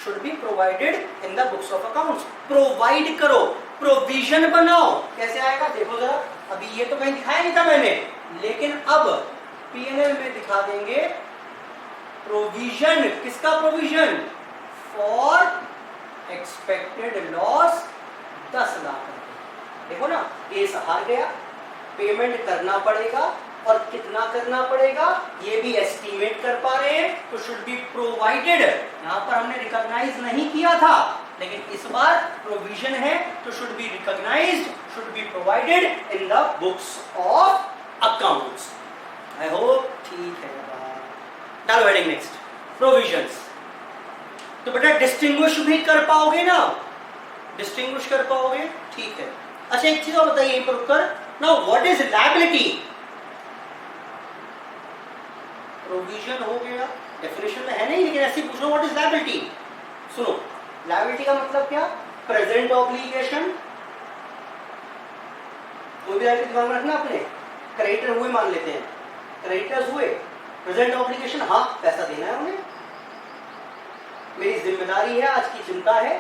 should be provided in the books of accounts. Provide करो, प्रोविजन बनाओ। कैसे आएगा देखो जरा, अभी ये तो कहीं दिखाया नहीं था मैंने, लेकिन अब पीएनएल में दिखा देंगे। प्रोविजन, किसका provision, for expected loss 10 lakh. देखो ना, केस हार गया, पेमेंट करना पड़ेगा, और कितना करना पड़ेगा ये भी एस्टीमेट कर पा रहे हैं, तो शुड बी प्रोवाइडेड। यहां पर हमने रिकॉग्नाइज नहीं किया था, लेकिन इस बार प्रोविजन है तो should be recognized, should be provided in the books of accounts. I hope ठीक है। Now heading next, provisions. तो बेटा डिस्टिंग्विश भी कर पाओगे ना, डिस्टिंग्विश कर पाओगे, ठीक है। अच्छा एक चीज और बताइए यहीं पर रुककर, now what is liability. Provision हो गया, डेफिनेशन में है नहीं, लेकिन ऐसे पूछ लो व्हाट इज लायबिलिटी। सुनो, लायबिलिटी का मतलब क्या, प्रेजेंट ऑब्लिगेशन। कोई भी लायबिलिटी दिमाग में रखना अपने, क्रेडिटर हुए मान लेते हैं, क्रेडिटर्स हुए, प्रेजेंट ऑब्लिगेशन, हाँ पैसा देना है उन्हें, मेरी जिम्मेदारी है, आज की चिंता है,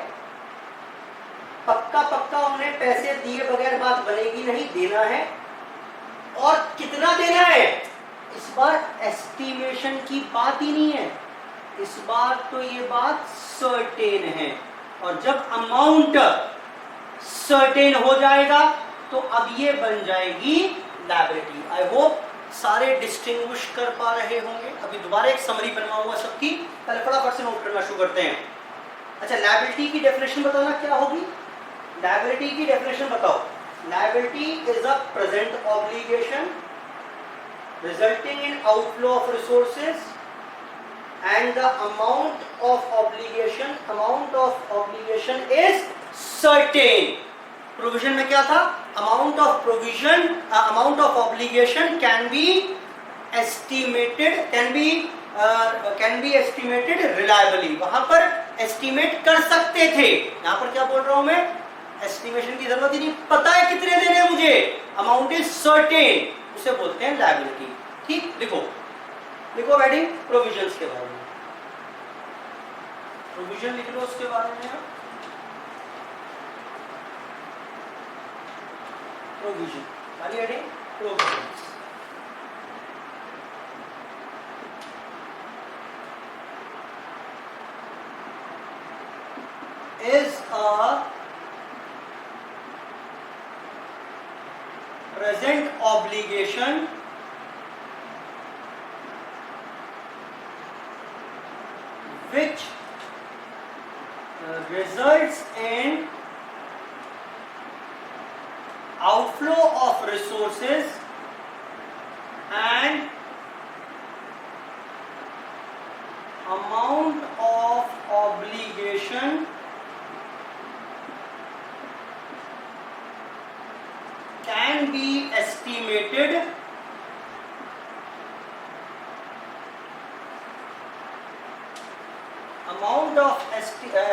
पक्का पक्का उन्हें पैसे दिए बगैर बात बनेगी नहीं, देना है। और कितना देना है, इस बार एस्टिमेशन की बात ही नहीं है, इस बार तो ये बात सर्टेन है। और जब अमाउंट सर्टेन हो जाएगा तो अब ये बन जाएगी लायबिलिटी। आई होप सारे डिस्टिंग्विश कर पा रहे होंगे। अभी दोबारा एक समरी बनवाऊंगा सबकी, पहले फटाफट से नोट करना शुरू करते हैं। अच्छा, लायबिलिटी की डेफिनेशन बताना क्या होगी, लायबिलिटी की डेफिनेशन बताओ। Liability is a present obligation resulting in outflow of resources, and the amount of obligation is certain। Provision में क्या था, amount of obligation can be estimated reliably। वहां पर एस्टिमेट कर सकते थे, यहां पर क्या बोल रहा हूं मैं, एस्टिमेशन की जरूरत ही नहीं, पता है कितने देने हैं मुझे, अमाउंट इज सर्टेन, उसे बोलते हैं लायबिलिटी। ठीक, लिखो लिखो हेडिंग प्रोविजंस के बारे में, प्रोविजन लिख लो उसके बारे में। प्रोविजन वाली heading provisions. is a present obligation which results in outflow of resources and amount of obligation can be estimated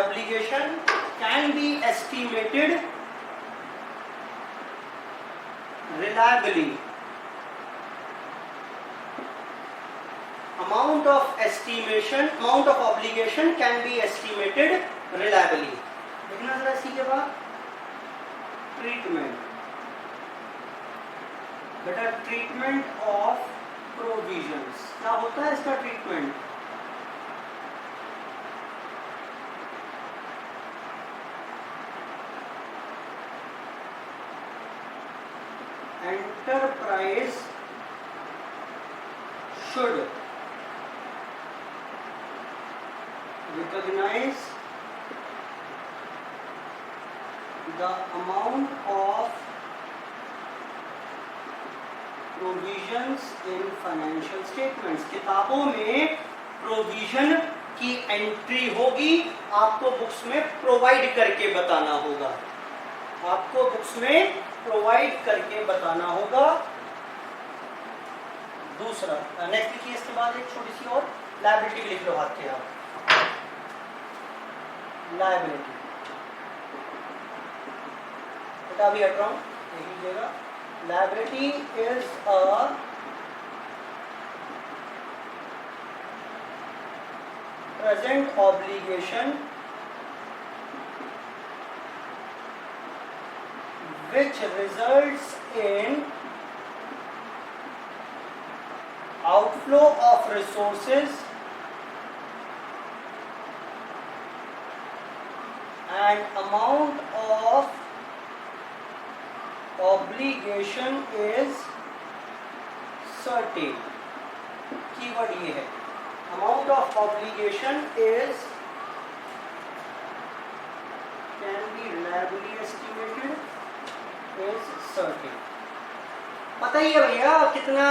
obligation can be estimated reliably। amount of obligation can be estimated reliably. देखना जरा इसी के बाद ट्रीटमेंट, बेटा ट्रीटमेंट ऑफ प्रोविजंस, क्या होता है इसका treatment? Enterprise should recognize the amount of provisions in financial statements. किताबों में प्रोविजन की एंट्री होगी, आपको बुक्स में प्रोवाइड करके बताना होगा, आपको बुक्स में प्रोवाइड करके बताना होगा। दूसरा नेक्स्ट लिखिए, इसके बाद एक छोटी सी और लायबिलिटी लिख लो हाथ के आप। लायबिलिटी बेटा अभी हट रहा हूं, देख लीजिएगा। Liability is a present obligation which results in outflow of resources and amount of obligation is certain. Keyword ये है, amount of obligation is can be reliably estimated is certain. पता ही है भैया कितना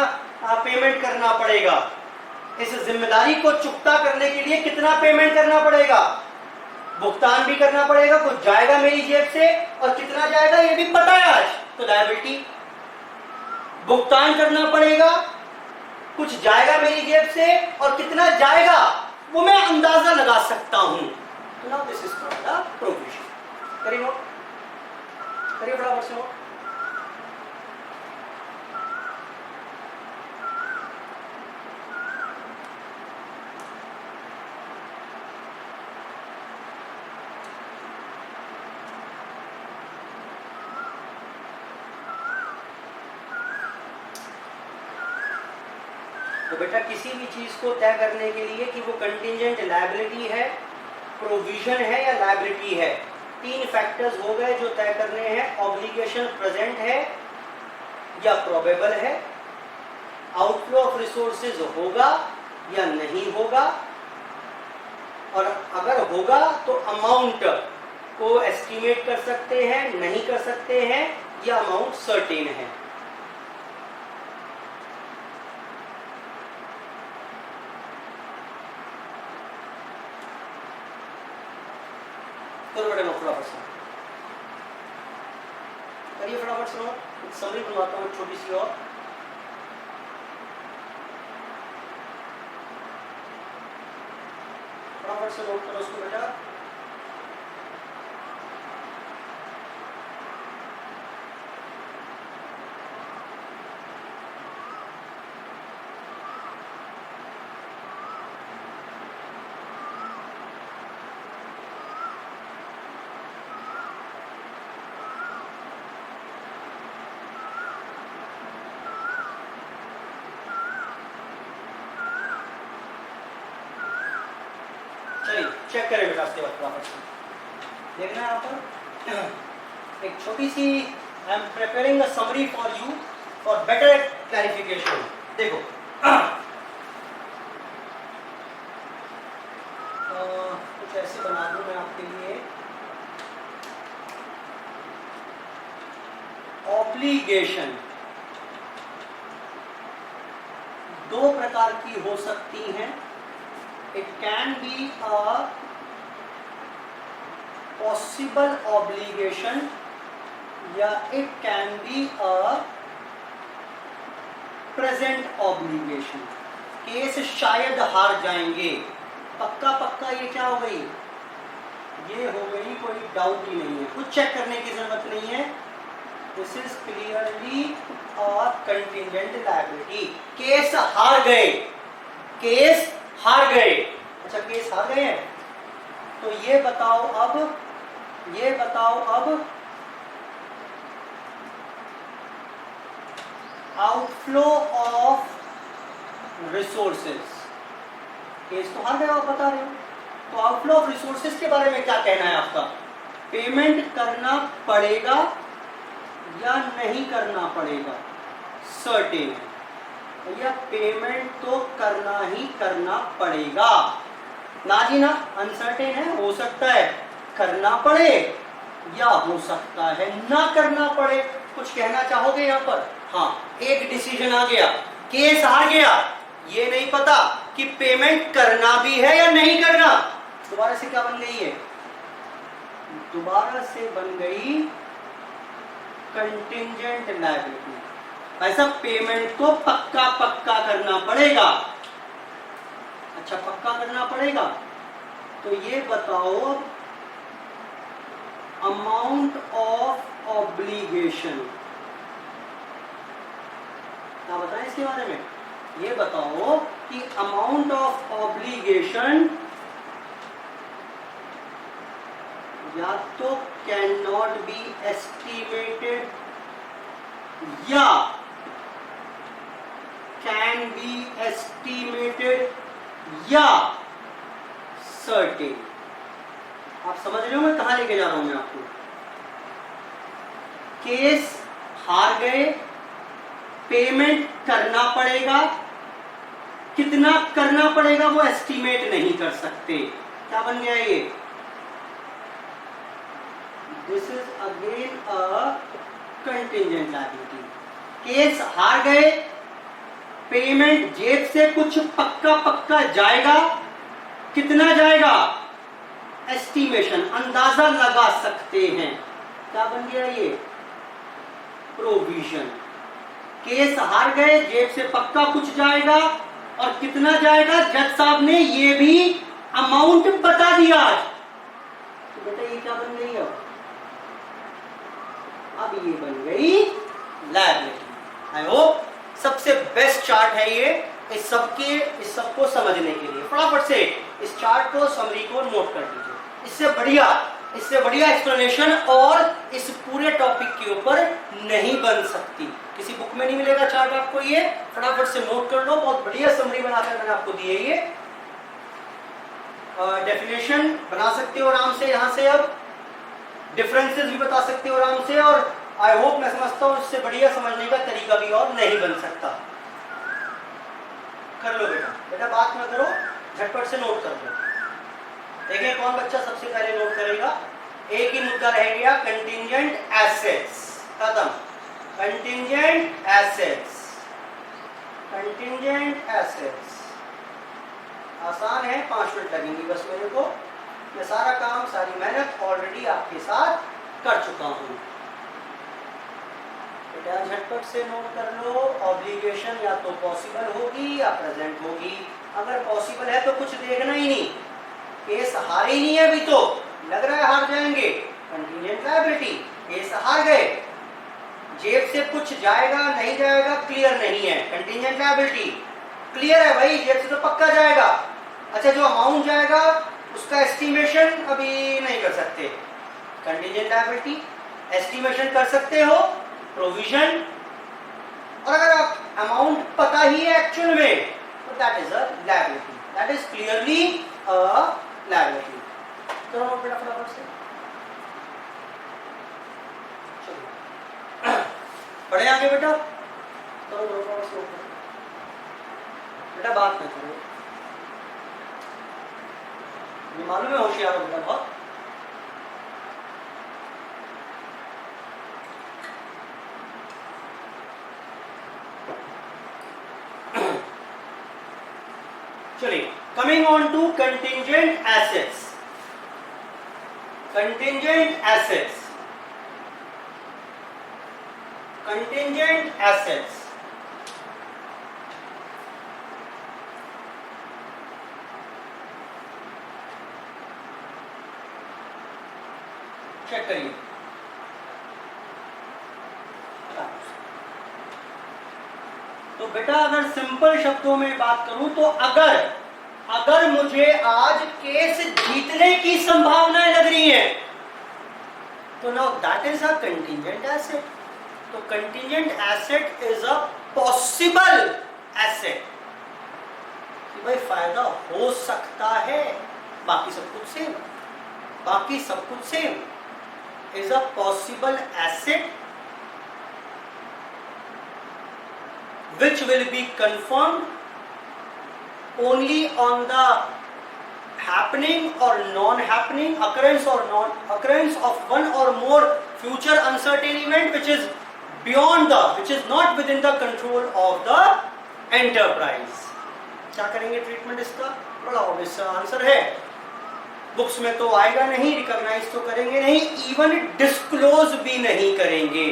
पेमेंट करना पड़ेगा, इस जिम्मेदारी को चुकता करने के लिए कितना पेमेंट करना पड़ेगा, भुगतान भी करना पड़ेगा, कुछ जाएगा मेरी जेब से और कितना जाएगा ये भी पता है आज। तो लायबिलिटी, भुगतान करना पड़ेगा, कुछ जाएगा मेरी जेब से और कितना जाएगा वो मैं अंदाजा लगा सकता हूं। तो now this is called the provision. करिए नोट, करिए फटाफट से नोट। तो बेटा किसी भी चीज को तय करने के लिए कि वो कंटिंजेंट लायबिलिटी है, प्रोविजन है या लायबिलिटी है, तीन फैक्टर्स हो गए जो तय करने हैं। ऑब्लिगेशन प्रेजेंट है या प्रोबेबल है, आउटफ्लो ऑफ रिसोर्सेज होगा या नहीं होगा, और अगर होगा तो अमाउंट को एस्टिमेट कर सकते हैं, नहीं कर सकते हैं, या अमाउंट सर्टेन है। फटाफट से करिए, फटाफट से समरी बनवाता हूँ छोटी सी और। फटाफट से नोट करो उसको बेटा। चेक करें बेटा, उसके बाद फटाफट देखना है यहाँ पर एक छोटी सी, I am preparing a summary for you for better clarification. देखो कुछ ऐसे बना दूं मैं आपके लिए। ऑब्लिगेशन दो प्रकार की हो सकती हैं। It can be a possible obligation या it can be a present obligation। Case शायद हार जाएंगे, पक्का पक्का ये क्या हो गई, ये हो गई, कोई डाउट ही नहीं है, कुछ चेक करने की जरूरत नहीं है। This is clearly a contingent liability। Case हार गए, केस हार गए। अच्छा केस हार गए हैं, तो ये बताओ अब आउटफ्लो ऑफ रिसोर्सेज, केस तो हार गए आप बता रहे हो, तो आउटफ्लो ऑफ रिसोर्सेज के बारे में क्या कहना है आपका? पेमेंट करना पड़ेगा या नहीं करना पड़ेगा? सर्टेन है भैया, पेमेंट तो करना ही करना पड़ेगा ना जी ना, अनसर्टेन है, हो सकता है करना पड़े या हो सकता है ना करना पड़े। कुछ कहना चाहोगे यहाँ पर? हाँ, एक डिसीजन आ गया, केस हार गया, ये नहीं पता कि पेमेंट करना भी है या नहीं करना। दोबारा से क्या बन गई है? दोबारा से बन गई कंटिंजेंट लायबिलिटी। ऐसा पेमेंट को पक्का करना पड़ेगा। अच्छा पक्का करना पड़ेगा, तो ये बताओ अमाउंट ऑफ ऑब्लिगेशन, क्या बताएं इसके बारे में? ये बताओ कि अमाउंट ऑफ ऑब्लिगेशन या तो कैन नॉट बी एस्टिमेटेड या कैन बी एस्टिमेटेड या सर्टेन। आप समझ रहे हो मैं कहां लेके जा रहा हूं मैं आपको? केस हार गए, पेमेंट करना पड़ेगा, कितना करना पड़ेगा वो एस्टिमेट नहीं कर सकते। क्या बन गया ये? This is again a contingent liability. Case हार गए, पेमेंट जेब से कुछ पक्का जाएगा, कितना जाएगा? एस्टिमेशन, अंदाजा लगा सकते हैं। क्या बन गया ये? प्रोविजन। केस हार गए, जेब से पक्का कुछ जाएगा और कितना जाएगा जज साहब ने ये भी अमाउंट बता दिया। तो बेटा ये क्या बन गई? अब ये बन गई लायबिलिटी। आई होप सबसे बेस्ट चार्ट है ये इस सबको समझने के लिए। फटाफट से इस चार्ट को, समरी को नोट कर लीजिए। इससे बढ़िया एक्सप्लेनेशन और इस पूरे टॉपिक के ऊपर नहीं बन सकती, किसी बुक में नहीं मिलेगा चार्ट आपको। ये फटाफट से नोट कर लो, बहुत बढ़िया समरी बनाकर मैंने आपको दी है। ये डेफिनेशन बना सकते हो आराम से यहाँ से, अब डिफरेंसेस भी बता सकते हो आराम से, और आई होप मैं समझता हूँ इससे बढ़िया समझने का तरीका भी और नहीं बन सकता। कर लो बेटा बात ना करो, झटपट से नोट कर लो। देखिए कौन बच्चा सबसे पहले नोट करेगा। एक ही मुद्दा रह गया, कंटिंजेंट एसेट्स, खत्म। कंटिंजेंट एसेट्स आसान है, 5 मिनट लगेंगे बस मेरे को। मैं सारा काम, सारी मेहनत ऑलरेडी आपके साथ कर चुका हूं। बेटा झटपट से नोट कर लो। ऑब्लिगेशन या तो पॉसिबल होगी या प्रेजेंट होगी। अगर पॉसिबल है तो कुछ देखना ही नहीं, केस हारे ही नहीं है अभी, तो लग रहा है हार जाएंगे। कंटिंजेंट लायबिलिटी, केस हार गए, जेब से कुछ जाएगा नहीं जाएगा क्लियर नहीं है। कंटिंजेंट लायबिलिटी क्लियर है भाई, जेब से तो पक्का जाएगा। अच्छा जो अमाउंट जाएगा उसका एस्टिमेशन अभी नहीं कर सकते। कंटिंजेंट लायबिलिटी एस्टिमेशन कर सकते हो, प्रोविजन। और अगर आप अमाउंट पता ही है एक्चुअल में, तो that is a liability, that is clearly a liability. तो बेटा फटाफट से पढ़े आगे बेटा। तो बेटा बात ना करो, ये मालूम है होशियार हो बेटा बहुत। चलिए, coming on to contingent assets. Contingent assets. Contingent assets. Check करिए। तो बेटा अगर सिंपल शब्दों में बात करूं तो अगर मुझे आज केस जीतने की संभावनाएं लग रही है तो now that is a contingent asset. तो contingent asset is a possible asset कि भाई फायदा हो सकता है, बाकी सब कुछ same is a possible asset which will be confirmed only on the happening or non-happening occurrence or non-occurrence of one or more future uncertain event which is not within the control of the enterprise। क्या करेंगे ट्रीटमेंट इसका? बड़ा ऑब्वियस आंसर है, बुक्स में तो आएगा नहीं, रिकॉग्नाइज तो करेंगे नहीं, इवन डिस्क्लोज भी नहीं करेंगे,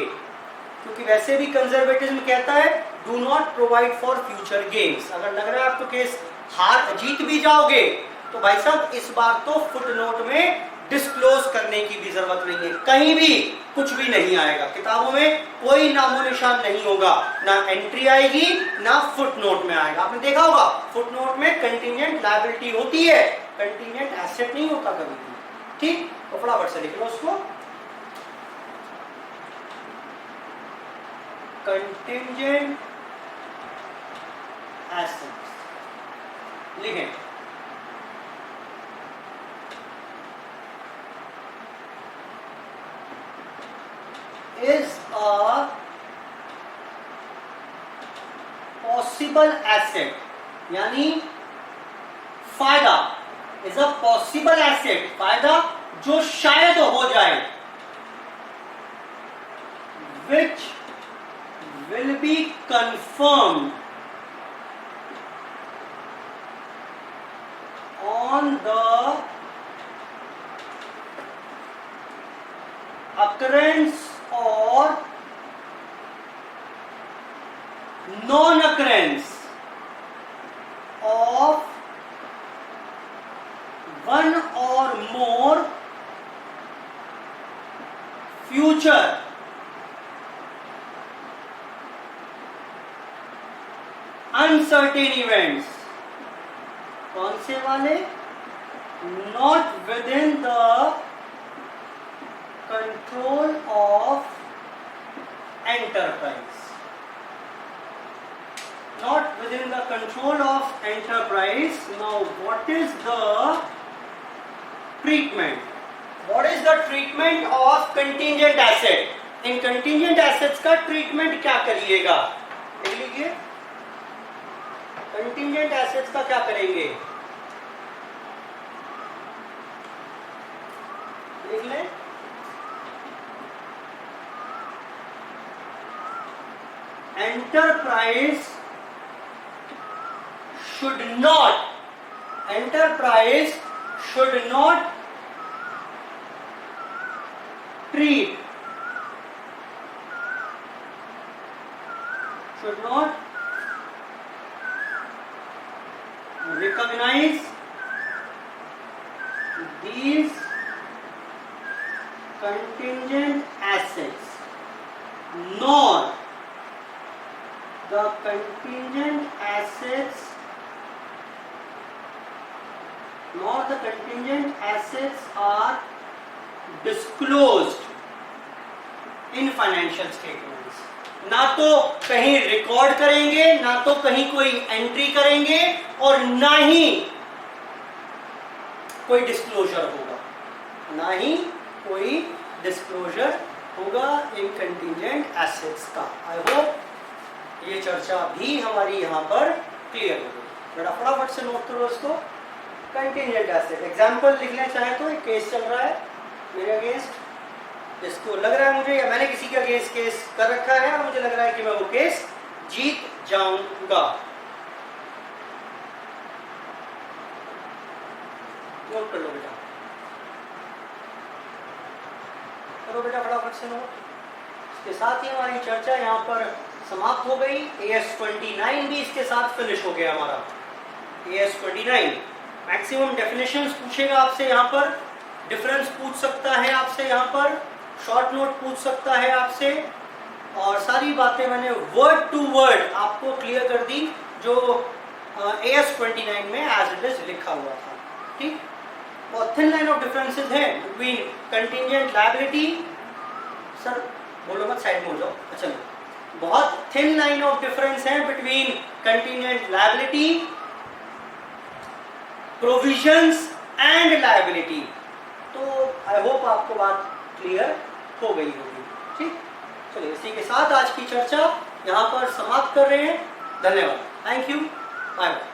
क्योंकि वैसे भी कंजर्वेटिज्म कहता है do not provide for future gains. अगर लग रहा है आपको केस जीत भी जाओगे तो भाई साहब इस बार तो फुटनोट में डिस्क्लोज करने की भी जरूरत नहीं है, कहीं भी कुछ भी नहीं आएगा, किताबों में कोई नामो निशान नहीं होगा, ना एंट्री आएगी ना फुटनोट में आएगा। आपने देखा होगा फुटनोट में कंटिंजेंट लायबिलिटी होती है, कंटिंजेंट एसेट नहीं होता कभी भी। ठीक, तो फटाफट से लिख लो उसको, कंटिंजेंट एसेट्स लिखें। is a possible asset, यानी फायदा is a possible asset, फायदा जो शायद हो जाए, which will be confirmed on the occurrence or non-occurrence of one or more future uncertain events। कौन से वाले? Not within the control of enterprise, not within the control of enterprise। Now what is the treatment? What is the treatment of contingent asset? In contingent assets का treatment क्या करिएगा? देख लीजिए, contingent assets का क्या करेंगे, लिख लें। Enterprise should not treat, should not recognize these contingent assets, nor the contingent assets are disclosed in financial statements। ना तो कहीं रिकॉर्ड करेंगे, ना तो कहीं कोई एंट्री करेंगे, और ना ही कोई डिस्क्लोजर होगा, इन कंटिंजेंट एसेट्स का। आई होप ये चर्चा भी हमारी यहाँ पर क्लियर हो गई। बड़ा फटाफट से नोट करो इसको, कंटिंजेंट एसेट। एग्जाम्पल लिखना चाहे तो एक केस चल रहा है मेरे अगेंस्ट, इसको लग रहा है मुझे या मैंने किसी के अगेंस्ट केस कर रखा है और मुझे लग रहा है कि मैं वो केस जीत जाऊंगा। नोट कर लो बेटा, करो बेटा फटाफट से नोट। इसके साथ ही हमारी चर्चा यहाँ पर समाप्त हो गई। AS29 भी इसके साथ फिनिश हो गया हमारा। AS29 मैक्सिमम डेफिनेशंस पूछेगा आपसे, यहाँ पर डिफरेंस पूछ सकता है आपसे, यहाँ पर शॉर्ट नोट पूछ सकता है आपसे, और सारी बातें मैंने वर्ड टू वर्ड आपको क्लियर कर दी जो AS29 में एज इट इज लिखा हुआ था। ठीक, बहुत थिन लाइन ऑफ डिफरेंसेस है बिटवीन कंटिंजेंट लायबिलिटी, सर बोलो मत, साइड में हो जाओ, अच्छा बहुत थिन लाइन ऑफ डिफरेंस है between contingent liability, provisions and liability. तो आई होप आपको बात क्लियर हो गई होगी। ठीक, चलिए इसी के साथ आज की चर्चा यहाँ पर समाप्त कर रहे हैं। धन्यवाद, थैंक यू, बाय बाय।